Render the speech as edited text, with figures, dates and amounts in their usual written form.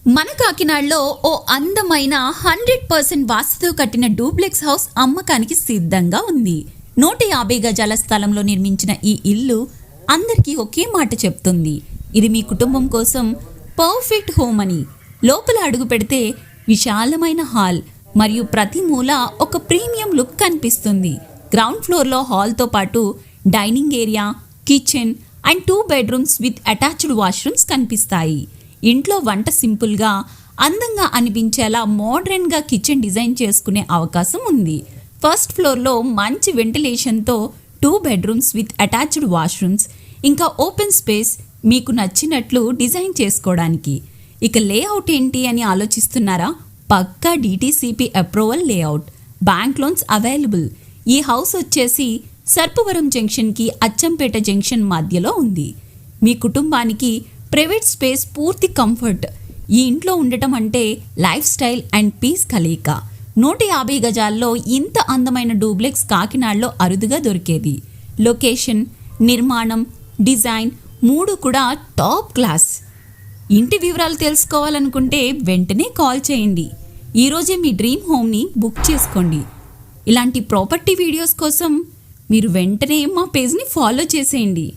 మన కాకినాడలో ఓ అందమైన 100% వాస్తుతో కట్టిన డూప్లెక్స్ హౌస్ అమ్మకానికి సిద్ధంగా ఉంది. 150 గజాల స్థలంలో నిర్మించిన ఈ ఇల్లు అందరికీ ఒకే మాట చెప్తుంది. ఇది మీ కుటుంబం కోసం పర్ఫెక్ట్ హోమ్ అని. లోపల అడుగు పెడితే విశాలమైన హాల్ మరియు ప్రతి మూల ఒక ప్రీమియం లుక్ కనిపిస్తుంది. గ్రౌండ్ ఫ్లోర్లో హాల్తో పాటు dining area, kitchen and 2 bedrooms with attached washrooms కనిపిస్తాయి. ఇంట్లో వంట సింపుల్గా అందంగా అనిపించేలా మోడ్రన్గా కిచెన్ డిజైన్ చేసుకునే అవకాశం ఉంది. ఫస్ట్ ఫ్లోర్లో మంచి వెంటిలేషన్తో 2 బెడ్రూమ్స్ విత్ అటాచ్డ్ వాష్రూమ్స్, ఇంకా ఓపెన్ స్పేస్ మీకు నచ్చినట్లు డిజైన్ చేసుకోవడానికి. ఇక లేఅవుట్ ఏంటి అని ఆలోచిస్తున్నారా? పక్కా DTCP approval layout, bank loans available. ఈ హౌస్ వచ్చేసి సర్పవరం జంక్షన్కి అచ్చంపేట జంక్షన్ మధ్యలో ఉంది. మీ కుటుంబానికి ప్రైవేట్ స్పేస్, పూర్తి కంఫర్ట్. ఈ ఇంట్లో ఉండటం అంటే లైఫ్ స్టైల్ అండ్ పీస్ కలయిక. 150 గజాల్లో ఇంత అందమైన డూప్లెక్స్ కాకినాడలో అరుదుగా దొరికేది. లొకేషన్, నిర్మాణం, డిజైన్ 3 కూడా టాప్ క్లాస్. ఇంటి వివరాలు తెలుసుకోవాలనుకుంటే వెంటనే కాల్ చేయండి. ఈరోజే మీ డ్రీమ్ హోమ్ని బుక్ చేసుకోండి. ఇలాంటి ప్రాపర్టీ వీడియోస్ కోసం మీరు వెంటనే మా పేజ్ని ఫాలో చేసేయండి.